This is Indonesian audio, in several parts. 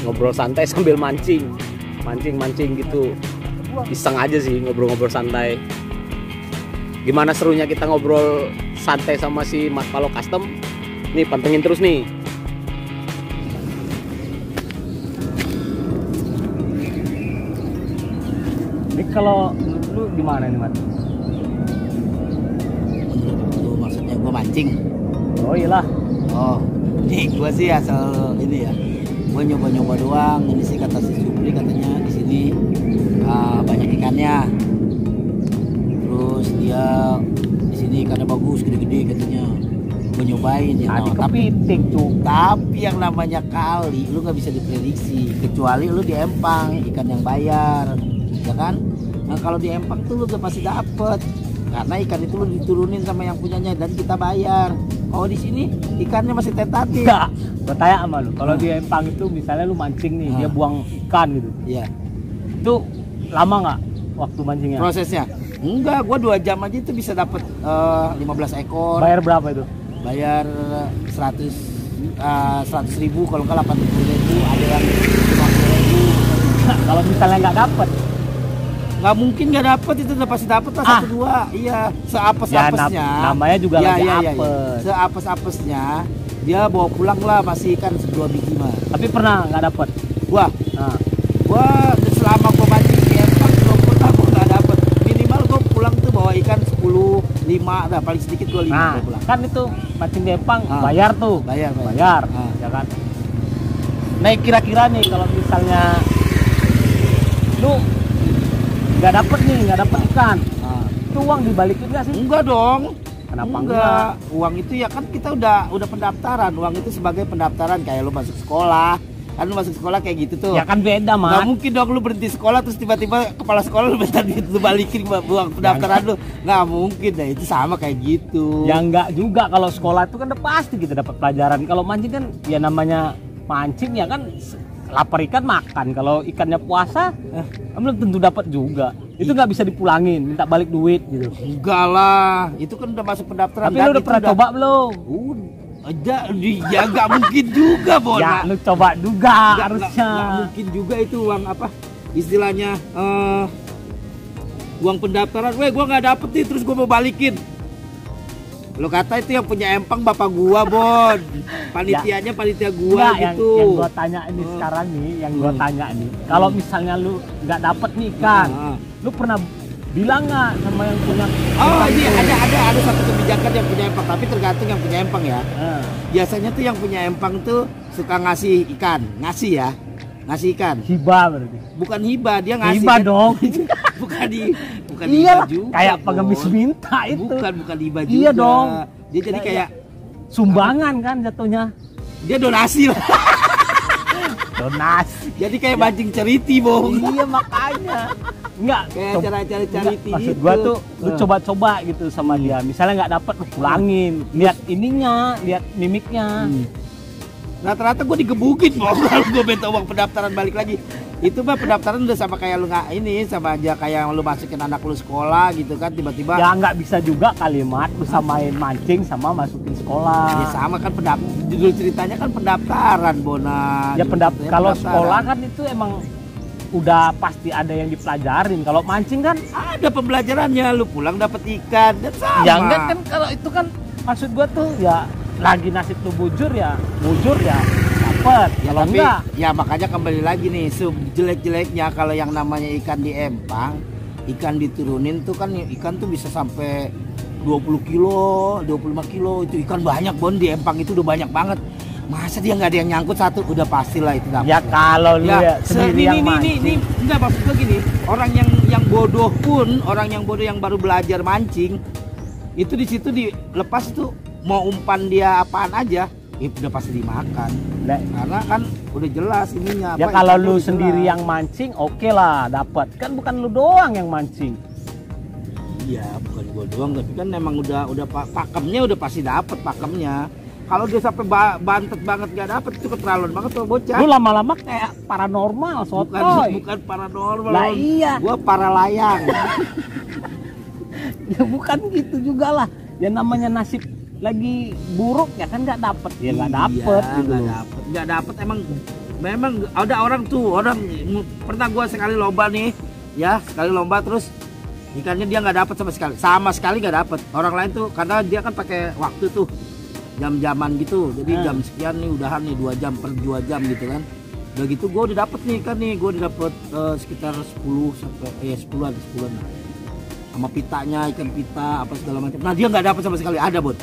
ngobrol santai sambil mancing gitu. Iseng aja sih ngobrol-ngobrol santai. Gimana serunya kita ngobrol santai sama si Mas Palo Custom? Nih pantengin terus nih. Ini kalau lu di mana nih, Mat? Itu maksudnya gua mancing. Oh iyalah. Oh, nih gua sih asal ini ya. Gua nyoba-nyoba doang. Ini sih kata si Supri katanya di sini banyak ikannya. Terus dia di sini ikannya bagus, gede-gede katanya. Gua nyobain ya. Tadi kepiting tuh. Tapi yang namanya kali lu nggak bisa diprediksi kecuali lu di empang ikan yang bayar, ya kan? Nah kalau di empang tuh lu udah pasti dapet karena ikan itu lu diturunin sama yang punyanya dan kita bayar. Oh di sini ikannya masih tentatif. Enggak, gua tanya sama lu. Kalau di empang itu misalnya lu mancing nih, dia buang ikan gitu. Iya. Itu lama nggak waktu mancingnya? Prosesnya? Enggak, gua 2 jam aja itu bisa dapet 15 ekor. Bayar berapa itu? Bayar 100.000, kalau enggak 80.000, ada yang 50.000. Kalau misalnya nggak dapet? Nggak mungkin nggak dapet, itu udah pasti dapet lah 1-2. Iya, seapes-apesnya. Ya, namanya juga lagi apes. Seapes-apesnya dia bawa pulang lah masih ikan 2 biji mah. Tapi pernah nggak dapet? Gua selama gua mancing di empang gua pernah gua nggak dapet. Minimal gua pulang tuh bawa ikan 10, 5, dah paling sedikit 25 gua pulang. Kan itu mancing di empang bayar tuh. Bayar. Ya kan. Nah kira-kira nih kalau misalnya lu nggak dapet ikan, itu uang dibalikin nggak sih? Enggak dong. Kenapa enggak? Uang itu ya kan kita udah pendaftaran. Uang itu sebagai pendaftaran kayak lu masuk sekolah. Kan lu masuk sekolah kayak gitu tuh. Ya kan beda, Mas. Nggak mungkin dong lu berhenti sekolah terus tiba-tiba kepala sekolah lu minta duit lu balikin uang pendaftaran lu. Nggak mungkin deh, itu sama kayak gitu. Ya enggak juga, kalau sekolah itu kan udah pasti kita dapat pelajaran. Kalau mancing kan ya namanya mancing ya kan, lapar ikan makan. Kalau ikannya puasa belum tentu dapat juga. Itu nggak bisa dipulangin, minta balik duit gitu. Enggak lah, itu kan udah masuk pendaftaran. Tapi lu udah pernah coba belum? Ya nggak mungkin juga, Bon. Ya lu coba juga harusnya. Nggak mungkin juga itu uang apa istilahnya uang pendaftaran. Gua nggak dapet nih, terus gua mau balikin. Lo kata itu yang punya empang bapak gua, Bon. Panitianya panitia gua gitu. Yang gua tanya ini sekarang nih, gua tanya nih. Kalau misalnya lu nggak dapet nih ikan, lu pernah bilang nggak sama yang punya? Oh ini ada satu kebijakan yang punya empang, tapi tergantung yang punya empang ya. Biasanya tuh yang punya empang tuh suka ngasih ikan, ngasih ikan. Hibah berarti. Bukan hibah, dia ngasih. Hibah dong. bukan iya hibah juga. Kayak pengemis minta itu. Bukan hibah juga. Iya dong. Dia jadi kayak sumbangan kan jatuhnya. Dia donasi lah. Donasi. Jadi kayak mancing ceriti, Bong. Iya makanya. Enggak. Kayak cara-cara ceriti. Maksud gua tuh lu coba-coba gitu sama dia. Misalnya nggak dapet, lu pulangin. Lihat ininya, lihat mimiknya. Rata-rata gue digebukin, Bong. Kalau gue minta uang pendaftaran balik lagi. Itu mah pendaftaran udah sama kayak lu nggak ini, sama aja kayak lu masukin anak lu sekolah gitu kan, tiba-tiba. Ya nggak bisa juga kalimat lu samain mancing sama masukin sekolah. Ya sama kan, judul ceritanya kan pendaftaran, Bona. Ya kalau sekolah kan itu emang udah pasti ada yang dipelajarin. Kalau mancing kan ada pembelajarannya, lu pulang dapet ikan dan sama. Ya enggak kan, kalau itu kan maksud gua tuh ya lagi nasib lu bujur ya dapet. Ya, kalau tapi, enggak ya makanya kembali lagi nih, jelek-jeleknya kalau yang namanya ikan di empang, ikan diturunin tuh kan, ikan tuh bisa sampai 20 kilo, 25 kilo, itu ikan banyak, Bon. Di empang itu udah banyak banget. Masa dia nggak ada yang nyangkut satu, udah pastilah itu dapat. Ya kalau lu ya sendiri yang mancing. Ini enggak, maksud gue gini, orang yang bodoh pun, orang yang bodoh yang baru belajar mancing, itu di situ dilepas itu mau umpan dia apaan aja, itu udah pasti dimakan. Karena kan udah jelas ininya. Ya kalau lu sendiri yang mancing, oke lah dapat. Kan bukan lu doang yang mancing. Iya, bukan gua doang, tapi kan memang udah pakemnya udah pasti dapat pakemnya. Kalau dia sampai bantet banget gak dapet, itu keterlaluan banget tuh bocah. Lu lama-lama kayak paranormal, sotoy. Bukan paranormal. Lah iya. Gua paralayang. Ya bukan gitu juga lah. Ya namanya nasib lagi buruk ya kan nggak dapet. Ya nggak dapet gitu. Nggak dapet emang. memang ada orang pernah gua sekali lomba nih, ya sekali lomba terus ikannya dia nggak dapat sama sekali nggak dapat. Orang lain tuh karena dia kan pakai waktu tuh jam-jaman gitu, jadi jam sekian nih udahan nih 2 jam per 2 jam gitu kan. Udah gitu gue udah dapet nih ikan nih, gue udah dapet sekitar 10 sampai 10-an lah. Sama pitanya, ikan pita apa segala macam. Nah dia nggak dapat sama sekali, ada Bon,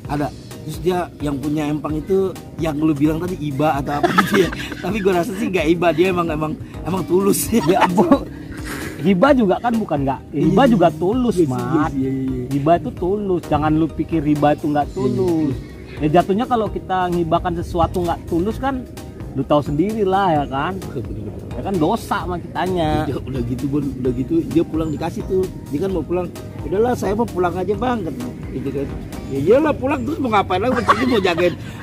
ada. Terus dia yang punya empang itu yang lu bilang tadi iba atau apa gitu ya. Tapi gue rasa sih nggak iba, dia emang tulus ya. Hiba juga kan bukan nggak, hiba juga tulus, Mat. Hiba itu tulus, jangan lu pikir hiba itu nggak tulus. Ya jatuhnya kalau kita ngibakan sesuatu nggak tulus kan, lu tahu sendiri lah ya kan. Ya kan dosa sama kitanya. Ya, udah gitu Bon, udah gitu dia pulang dikasih tuh, dia kan mau pulang. Udahlah saya mau pulang aja Bang, gitu kan. Ya iyalah pulang terus mau ngapain lagi?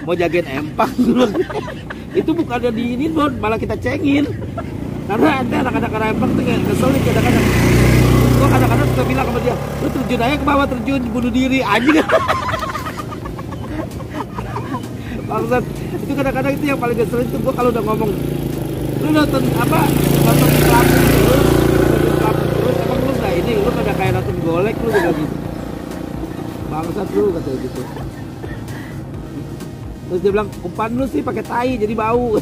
Mau jagain empang. Itu bukannya di ini Bon, malah kita cengin. Karena ada anak-anak empang tuh kayak kesel nih kadang-kadang. Gua kadang-kadang suka bilang sama dia, lu terjun aja ke bawah, terjun bunuh diri anjing. Bangsat, itu kadang-kadang itu yang paling kesel itu gua kalau udah ngomong, lu nonton apa? Nonton pelampung terus emang lu nggak ini, lu pada kayak nonton golek lu juga gitu. Bangsat lu katanya gitu. Terus dia bilang umpan lu sih pakai tai jadi bau.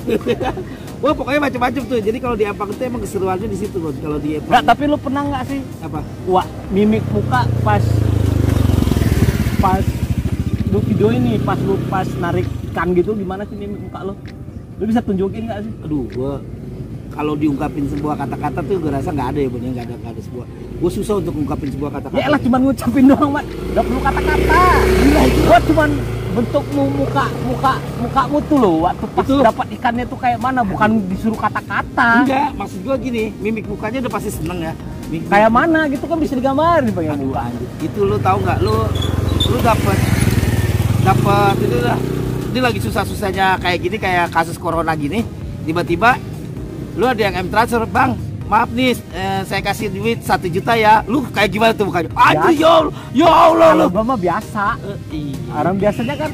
Wah pokoknya macam-macam tuh. Jadi kalau di empang itu emang keseruannya di situ loh. Kalau di empang. Nggak, tapi lu pernah nggak sih? Apa? Wah, mimik muka pas lu video ini, pas narik ikan gitu, gimana sih mimik muka lu? Lu bisa tunjukin nggak sih? Aduh, gua kalau diungkapin sebuah kata-kata tuh gue rasa nggak ada ya, Bun, nggak ada sebuah. Gue susah untuk ngungkapin sebuah kata-kata. Ya elah cuma ngucapin doang, Mat. Nggak perlu kata-kata. Gila itu. Gua cuman bentukmu mukamu tuh loh waktu pas dapat ikannya tuh kayak mana, bukan disuruh kata-kata. Enggak, maksud gua gini, mimik mukanya udah pasti seneng ya. Kayak mana gitu kan bisa digambarin Bang muka. Itu lu tahu nggak, lu dapat itu lah. Ini lagi susah-susahnya kayak gini, kayak kasus corona gini, tiba-tiba lu ada yang transfer, Bang, maaf nih, saya kasih duit 1 juta ya. Lu kayak gimana tuh mukanya? Aduh ya Allah lu. Gua mah biasa. Orang biasanya kan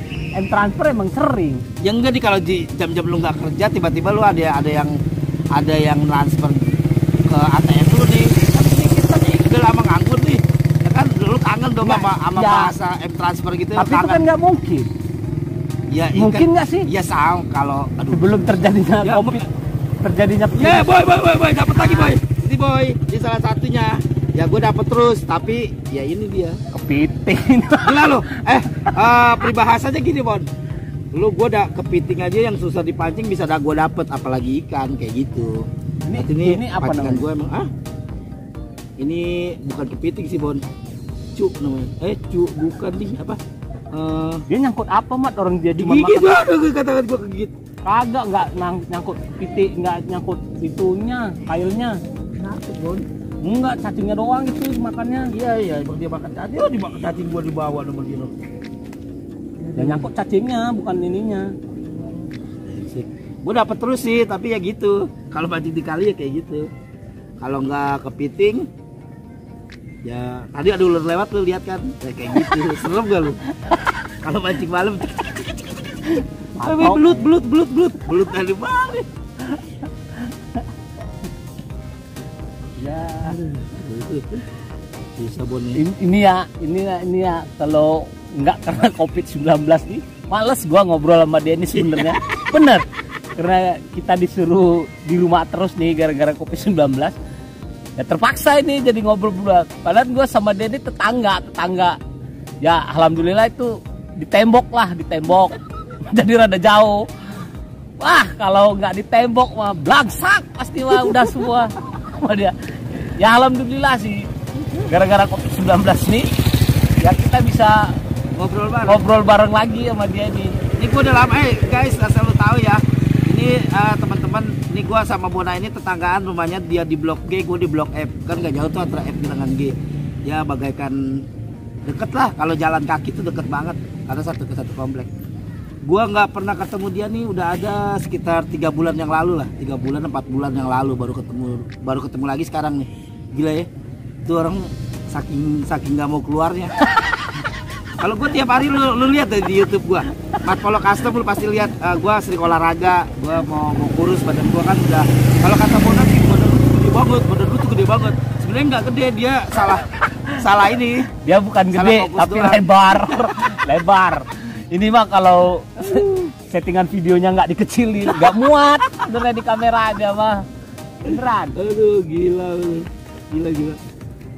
transfer emang sering. Ya enggak nih, kalau di jam-jam lu nggak kerja tiba-tiba lu ada yang transfer ke ATM lu nih. Kan sedikit kan udah lama nganggur nih. Ya kan lu kangen dong sama bahasa transfer gitu. Tapi itu kan nggak mungkin. Ya, mungkin nggak sih? Ya sama kalau belum terjadinya COVID. Terjadinya ya boy dapat lagi boy. Ini boy di salah satunya ya gue dapat terus, tapi ya ini dia kepiting. Gila lo, peribahasanya gini Bon, lu gue udah kepiting aja yang susah dipancing bisa gue dapet, apalagi ikan kayak gitu. Ini apa namanya? Gue emang ini bukan kepiting sih Bon, cuk namanya. Cuk bukan nih apa? Dia nyangkut apa Mat, orang dia cuma makan. Gigit, katakan gue kegigit. Kagak, nggak nyangkut pitik, nggak nyangkut itunya, kailnya. Nyangkut Bon. Enggak, cacingnya doang gitu makannya. Iya, emang dia makan cacing. Oh, dimakan cacing gua dibawa sama dia. Yang nyangkut cacingnya, bukan ininya. Gua dapat terus sih, tapi ya gitu. Kalau mancing di kali ya kayak gitu. Kalau nggak kepiting, ya tadi ada ular lewat lu lihat kan, ya, kayak gitu. Serem gak lu? Kalau mancing malam, belut dari mana? Ya, susah Bon. Ini ya kalau nggak karena COVID-19 nih, males gua ngobrol sama dia ini sebenarnya. Bener, karena kita disuruh di rumah terus nih gara-gara COVID-19. Ya terpaksa ini jadi ngobrol berdua. Padahal gua sama dia ini tetangga. Ya alhamdulillah itu ditembok. Jadi rada jauh. Wah, kalau nggak ditembok mah blangsak pasti mah udah semua. Dia. Ya alhamdulillah sih, gara-gara COVID-19 nih ya kita bisa ngobrol bareng lagi sama dia nih. Ini gue udah lama guys, asal lu tahu ya. Ini teman-teman, ini gue sama Bona ini tetanggaan, rumahnya dia di blok G, gue di blok F. Kan gak jauh tuh antara F dengan G. Ya bagaikan deket lah, kalau jalan kaki tuh deket banget, karena satu komplek. Gua nggak pernah ketemu dia nih udah ada sekitar 3 bulan yang lalu lah, 3 bulan 4 bulan yang lalu baru ketemu lagi sekarang nih. Gila ya, itu orang saking nggak mau keluarnya. Kalau gue tiap hari lu lihat di YouTube gue, Mat Polo Custom lu pasti lihat. Gue sering olahraga, gue mau kurus badan gue kan udah. Kalau kata Bona sih badan lu tuh gede banget. Sebenarnya nggak gede, dia salah ini. Dia bukan gede tapi lebar. Lebar. Ini mah kalau settingan videonya nggak dikecilin, nggak muat sebenarnya di kamera aja mah. Beneran. Aduh, gila.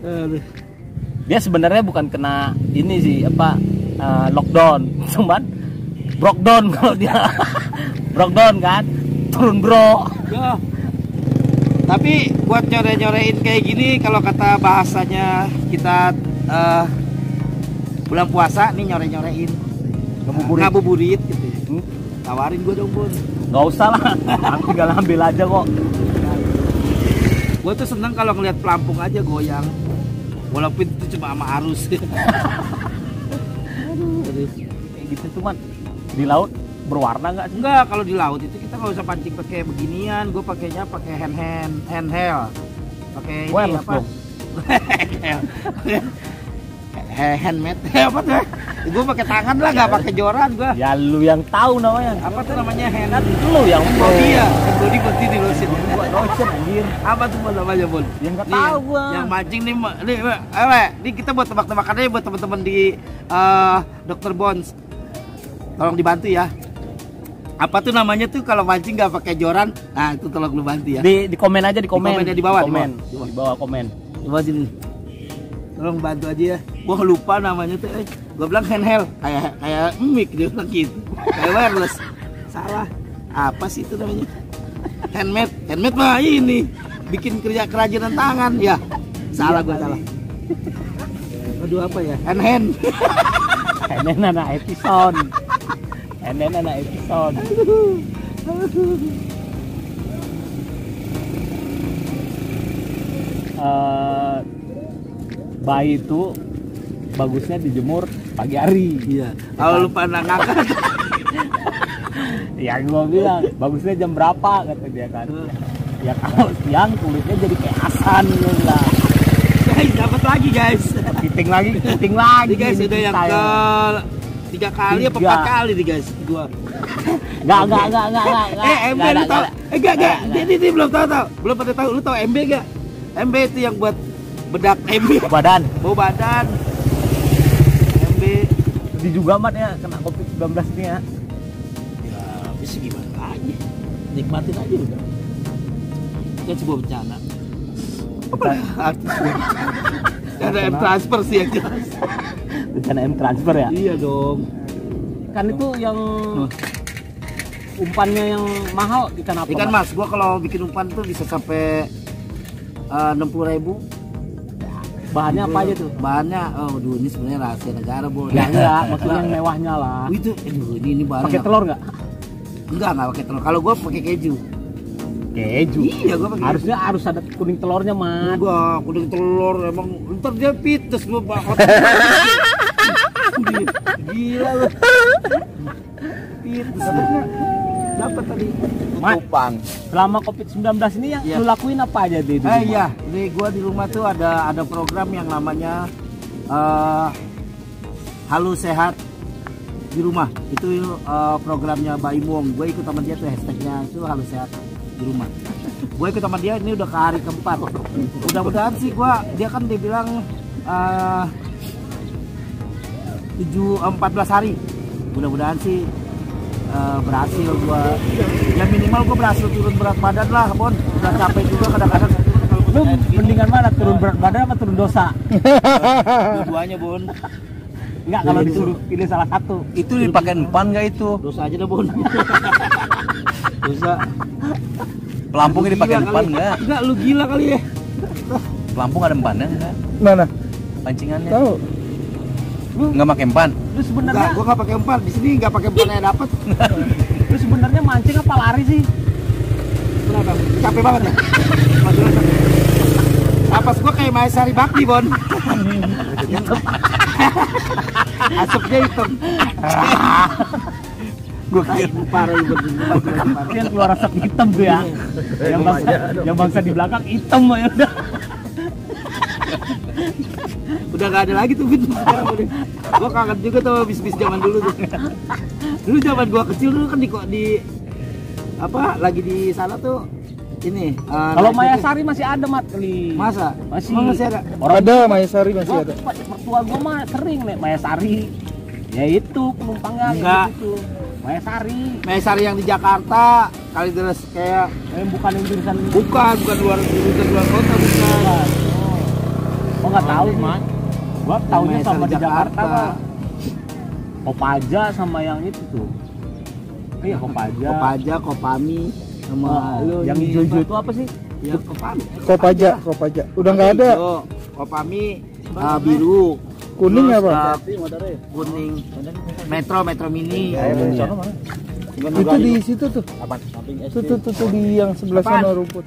Aduh. Dia sebenarnya bukan kena ini sih apa lockdown, cuman brokedown kalau dia. Brokedown kan, turun bro. Ya. Tapi buat nyore-nyorein kayak gini, kalau kata bahasanya kita bulan puasa nih, nyore-nyorein ngabuburit gitu ya. Tawarin gue dong, Bun. Nggak usah lah, aku tinggal ambil aja kok. Gue tuh seneng kalau ngeliat pelampung aja goyang, walaupun itu cuma sama arus. Aduh, kayak gitu cuman di laut berwarna nggak sih? Enggak, kalau di laut itu kita nggak usah pancing pakai beginian. Gue pakainya pakai handheld, pakai ini apa? Handmade apa tuh? Gue pakai tangan lah, nggak pakai joran gue. Ya lu yang tahu namanya. Apa tuh namanya? Hand. Lu yang body ya, body di lotion. Buat lotion anjir. Apa tuh namanya, Bun? Yang nggak tahu gua. Yang mancing nih, nih kita buat tebak-tebakan aja buat teman-teman di Dr. Bones. Tolong dibantu ya. Apa tuh namanya tuh kalau mancing nggak pakai joran? Nah, itu tolong lu bantu ya. Di komen aja di komen. Di bawah. Di bawah komen. Coba sini. Tolong bantu aja ya. Gua lupa namanya tuh. Gua bilang handheld, kayak mic dia bilang gitu. Kayak wireless. Salah. Apa sih itu namanya? Handmade mah ini bikin kerajinan tangan ya. Salah gua salah. Aduh, apa ya? Hand. Hand anak episode. Hand anak episode. Bayi itu bagusnya dijemur pagi hari. Iya. Kalau lu pandang ngangkat. Ya gua bilang bagusnya jam berapa kata dia kan. Ya kalau siang kulitnya jadi kayak asan lah. Guys, dapat lagi guys. Piting lagi guys, udah yang ke 3 kali apa 4 kali nih guys gua. Enggak. MB lu tahu? Enggak. Dia belum tahu. Belum pada tahu. Lu tahu MB enggak? MB itu yang buat bedak MB. Badan. Bau badan. MB. Di juga mat ya kena COVID-19 ini ya. Ya, bisa gimana lagi? Nikmatin aja udah. Kan sebuah bencana. Apa artinya? Ada M transfer sih yang jelas. Bencana M transfer ya? Iya dong. Kan itu yang umpannya yang mahal ikan apa? Ikan mas, gua kalau bikin umpan tuh bisa sampai 60.000. Bahannya apa aja tuh? Bahannya, ini sebenarnya rahasia negara, Bro. Ya enggak, maksudnya yang mewahnya lah. Itu, ini bahannya. Pakai telur nggak? Enggak pakai telur. Kalau gua pakai keju. Keju? Iya, gua pakai. Harus ada kuning telurnya, Man. Enggak, kuning telur emang ntar dia pites gua bakal. Gila lu. Pites. Dapat tadi tutupan. Selama COVID-19 ini yang lu lakuin apa aja di rumah? Iya, di gua di rumah tuh ada program yang namanya Halu Sehat di Rumah. Itu programnya Baim Wong. Gue ikut sama dia tuh, hashtagnya itu Halu Sehat di Rumah. Gue ikut sama dia, ini udah ke hari keempat. Mudah-mudahan sih dia kan dibilang 14 hari. Mudah-mudahan sih berhasil gua. Ya minimal gua berhasil turun berat badan lah, Bon. Udah capek juga kadang-kadang. Lu mendingan mana, turun berat badan apa turun dosa? Dua-duanya, Bon. Enggak, kalau disuruh pilih salah satu. Itu dipakai empan nggak itu? Dosa aja dah, Bon. Dosa. Pelampungnya dipakai empan nggak? Enggak, lu gila kali ya. Pelampung ada empannya nggak? Mana? Pancingannya? Tahu. Nggak pakai empan? Lu sebenarnya gua nggak pakai umpan. Di sini nggak pakai umpan yang dapat. Lu sebenarnya mancing apa lari sih? Kenapa? Capek banget ya? Napas gua kayak Maesari Bakti, Bon. Asapnya hitam. Gua kayak parah lu. Yang keluar asap hitam tuh ya. Yang bangsa di belakang hitam ya udah. Udah nggak ada lagi tuh bis sekarang udah. Gua kangen juga tuh bis-bis zaman dulu tuh. Dulu zaman gua kecil dulu kan di apa lagi di sana tuh ini Kalau Mayasari masih ada mat kali. masa Masih. Emang masih ada Orang ada Mayasari masih ada. Mertua gua mah sering naik Mayasari. Ya itu penumpangnya Enggak. gitu. Mayasari. Mayasari yang di Jakarta kali terus kayak Bukan yang jurusan bukan luar kota bukan. Oh nggak tahu sih. Gua taunya Mayasari sama di Jakarta Jakarta. mah. Kopaja sama yang itu tuh. Iya Kopaja. Kopaja, Kopami sama lu yang ini hijau-hijau apa? itu apa sih? Ya Kopami. Kopaja. Udah nggak ada. Hijau. Kopami biru. Kuning Terus, apa? kuning. Metro Mini. Itu di situ tuh. Tuh di yang sebelah Apaan? sana rumput.